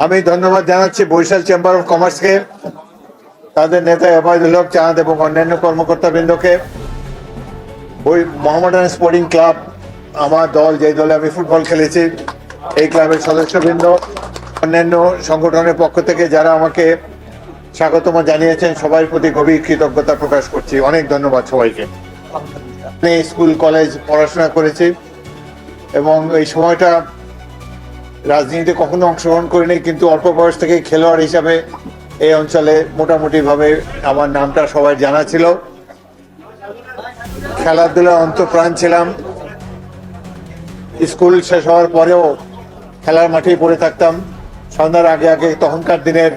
আমি ধন্যবাদ জানাচ্ছি বরিশাল চেম্বার অফ কমার্সকে, তাদের নেতা এবায়দুল হক চাঁদ এবং অন্যান্য কর্মকর্তাবৃন্দকে, মোহামেডান স্পোর্টিং ক্লাব, আমার দল, যে দলে আমি ফুটবল খেলেছি, এই ক্লাবের সদস্যবৃন্দ, অন্যান্য সংগঠনের পক্ষ থেকে যারা আমাকে স্বাগতম জানিয়েছেন, সবার প্রতি গভীর কৃতজ্ঞতা প্রকাশ করছি। অনেক ধন্যবাদ সবাইকে। আমি স্কুল কলেজ পড়াশোনা করেছি এবং এই সময়টা রাজনীতিতে কখনো অংশগ্রহণ করিনি, কিন্তু অল্প বয়স থেকে খেলোয়াড় হিসাবে এই অঞ্চলে মোটামুটিভাবে আমার নামটা সবাই জানা ছিল। খেলাধুলা অন্তঃপ্রাণ ছিলাম। স্কুল শেষ হওয়ার পরেও খেলার মাঠেই পড়ে থাকতাম। সন্ধ্যার আগে আগে, তখনকার দিনের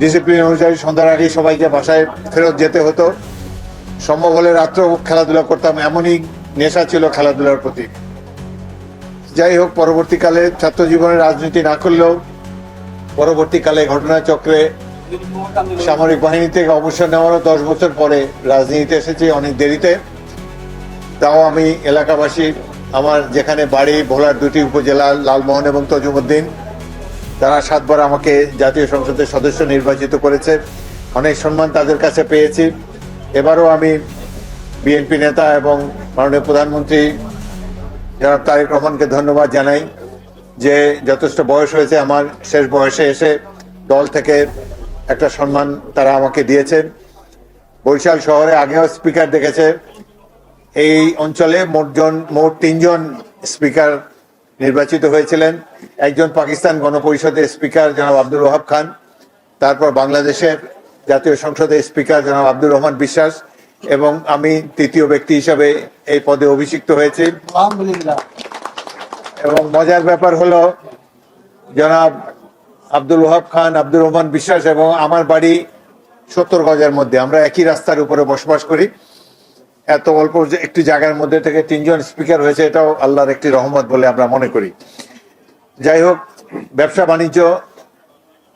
ডিসিপ্লিন অনুযায়ী সন্ধ্যার আগেই সবাইকে বাসায় ফেরত যেতে হতো। সম্ভব হলে রাত্রেও খেলাধুলা করতাম, এমনই নেশা ছিল খেলাধুলার প্রতি। যাই হোক, পরবর্তীকালে ছাত্র জীবনে রাজনীতি না করলেও পরবর্তীকালে ঘটনাচক্রে সামরিক বাহিনী থেকে অবসর নেওয়ারও 10 বছর পরে রাজনীতিতে এসেছি, অনেক দেরিতে। তাও আমি এলাকাবাসী, আমার যেখানে বাড়ি ভোলার 2টি উপজেলা লালমোহন এবং তজুমুদ্দিন, তারা 7 বার আমাকে জাতীয় সংসদের সদস্য নির্বাচিত করেছে। অনেক সম্মান তাদের কাছে পেয়েছি। এবারও আমি বিএনপি নেতা এবং মাননীয় প্রধানমন্ত্রী জনাব তারেক রহমানকে ধন্যবাদ জানাই যে যথেষ্ট বয়স হয়েছে, আমার শেষ বয়সে এসে দল থেকে একটা সম্মান তারা আমাকে দিয়েছেন। বরিশাল শহরে আগেও স্পিকার দেখেছে। এই অঞ্চলে মোট 3 জন স্পিকার নির্বাচিত হয়েছিলেন। একজন পাকিস্তান গণপরিষদের স্পিকার জনাব আব্দুল ওয়াহাব খান, তারপর বাংলাদেশের জাতীয় সংসদের স্পিকার জনাব আব্দুর রহমান বিশ্বাস, এবং আমি তৃতীয় ব্যক্তি হিসাবে এই পদে অভিষিক্ত হয়েছি। এবং মজার ব্যাপার হলো, জনাব আব্দুল ওয়াহাব খান, আব্দুর রহমান বিশ্বাস এবং আমার বাড়ি 70 গজের মধ্যে। আমরা একই রাস্তার উপরে বসবাস করি। এত অল্প একটি জায়গার মধ্যে থেকে 3 জন স্পিকার হয়েছে, এটাও আল্লাহর একটি রহমত বলে আমরা মনে করি। যাই হোক, ব্যবসা বাণিজ্য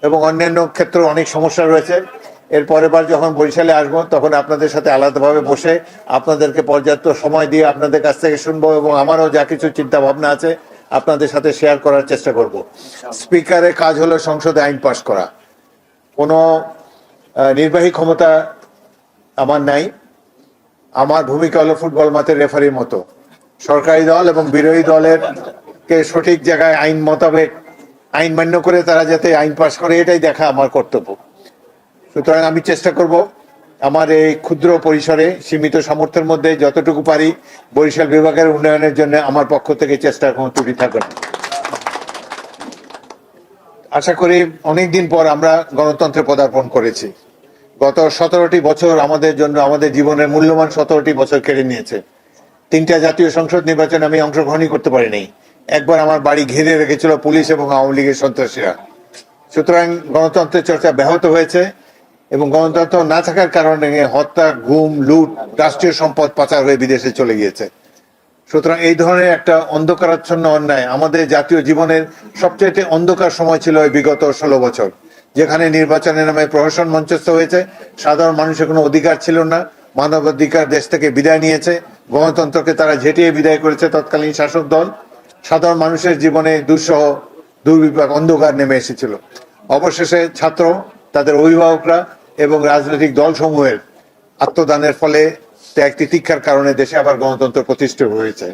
এবং অন্যান্য ক্ষেত্রে অনেক সমস্যা রয়েছে। এর পরের বার যখন বরিশালে আসবো, তখন আপনাদের সাথে আলাদাভাবে বসে আপনাদেরকে পর্যাপ্ত সময় দিয়ে আপনাদের কাছ থেকে শুনবো, এবং আমারও যা কিছু চিন্তা ভাবনা আছে আপনাদের সাথে শেয়ার করার চেষ্টা করব। স্পিকারের কাজ হলো সংসদে আইন পাশ করা। কোনো নির্বাহী ক্ষমতা আমার নাই। আমার ভূমিকা হলো ফুটবল মাঠের রেফারির মতো। সরকারি দল এবং বিরোধী দলের কে সঠিক জায়গায় আইন মোতাবেক আইন মান্য করে তারা যাতে আইন পাশ করে, এটাই দেখা আমার কর্তব্য। সুতরাং আমি চেষ্টা করব আমার এই ক্ষুদ্র পরিসরে সীমিত সামর্থ্যের মধ্যে যতটুকু পারি বরিশাল বিভাগের উন্নয়নের জন্য আমার পক্ষ থেকে চেষ্টার কোনো ত্রুটি থাকবে না। আশা করি অনেকদিন পর আমরা গণতন্ত্রে পদার্পণ করেছি। গত 17টি বছর আমাদের জন্য, আমাদের জীবনের মূল্যবান 17টি বছর কেড়ে নিয়েছে। 3টা জাতীয় সংসদ নির্বাচনে আমি অংশগ্রহণই করতে পারিনি। একবার আমার বাড়ি ঘিরে রেখেছিল পুলিশ এবং আওয়ামী লীগের সন্ত্রাসীরা। সুতরাং গণতন্ত্রের চর্চা ব্যাহত হয়েছে, এবং গণতন্ত্র না থাকার কারণে হত্যা, গুম, লুট, রাষ্ট্রীয় সম্পদ পাচার হয়ে বিদেশে চলে গিয়েছে। সুতরাং এই ধরনের একটা অন্ধকারাচ্ছন্ন অন্যায় আমাদের জাতীয় জীবনের সবচেয়ে অন্ধকার সময় ছিল এই বিগত 16 বছর, যেখানে নির্বাচনের নামে প্রহসন মঞ্চস্থ হয়েছে। সাধারণ মানুষের কোনো অধিকার ছিল না। মানবাধিকার দেশ থেকে বিদায় নিয়েছে। গণতন্ত্রকে তারা ঝেঁটিয়ে বিদায় করেছে তৎকালীন শাসক দল। সাধারণ মানুষের জীবনে দুঃসহ দুর্বিপাক অন্ধকার নেমে এসেছিল। অবশেষে ছাত্র, তাদের অভিভাবকরা এবং রাজনৈতিক দলসমূহের আত্মদানের ফলে ত্যাগ তিতিক্ষার কারণে দেশে আবার গণতন্ত্র প্রতিষ্ঠিত হয়েছে।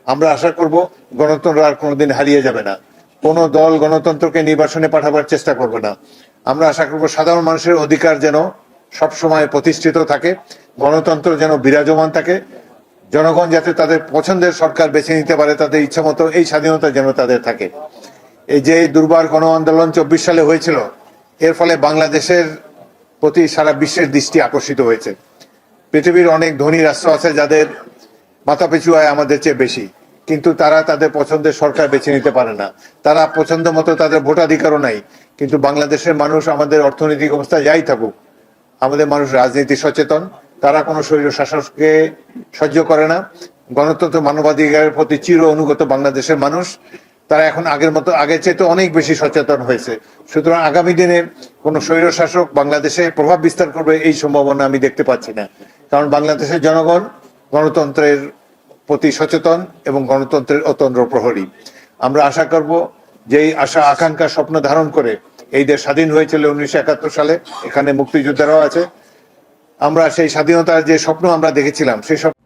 আমরা আশা করব গণতন্ত্র আর কোনোদিন হারিয়ে যাবে না। কোনো দল গণতন্ত্রকে নির্বাসনে পাঠাবার চেষ্টা করবে না। আমরা আশা করব সাধারণ মানুষের অধিকার যেন সবসময় প্রতিষ্ঠিত থাকে, গণতন্ত্র যেন বিরাজমান থাকে, জনগণ যাতে তাদের পছন্দের সরকার বেছে নিতে পারে তাদের ইচ্ছা মতো, এই স্বাধীনতা যেন তাদের থাকে। এই যে দুর্বার গণ আন্দোলন 24 সালে হয়েছিল, এর ফলে বাংলাদেশের প্রতি সারা বিশ্বের দৃষ্টি আকর্ষিত হয়েছে। পৃথিবীর অনেক ধনী রাষ্ট্র আছে যাদের মাথাপিছু আয় আমাদের চেয়ে বেশি, কিন্তু তারা তাদের পছন্দের সরকার বেছে নিতে পারে না। তারা পছন্দ মতো, তাদের ভোটাধিকারও নাই। কিন্তু বাংলাদেশের মানুষ, আমাদের অর্থনৈতিক অবস্থা যাই থাকুক, আমাদের মানুষ রাজনীতি সচেতন। তারা কোনো স্বৈর শাসককে সহ্য করে না। গণতন্ত্র, মানবাধিকারের প্রতি চির অনুগত বাংলাদেশের মানুষ, তারা এখন আগের মতো, আগের চেয়ে তো অনেক বেশি সচেতন হয়েছে। সুতরাং আগামী দিনে কোনো স্বৈর শাসক বাংলাদেশে প্রভাব বিস্তার করবে এই সম্ভাবনা আমি দেখতে পাচ্ছি না। কারণ বাংলাদেশের জনগণ গণতন্ত্রের প্রতি সচেতন এবং গণতন্ত্রের অতন্দ্র প্রহরী। আমরা আশা করব যেই আশা আকাঙ্ক্ষা স্বপ্ন ধারণ করে এই দেশ স্বাধীন হয়েছিল 1971 সালে, এখানে মুক্তিযোদ্ধারাও আছে। আমরা সেই স্বাধীনতার যে স্বপ্ন আমরা দেখেছিলাম সেই স্বপ্ন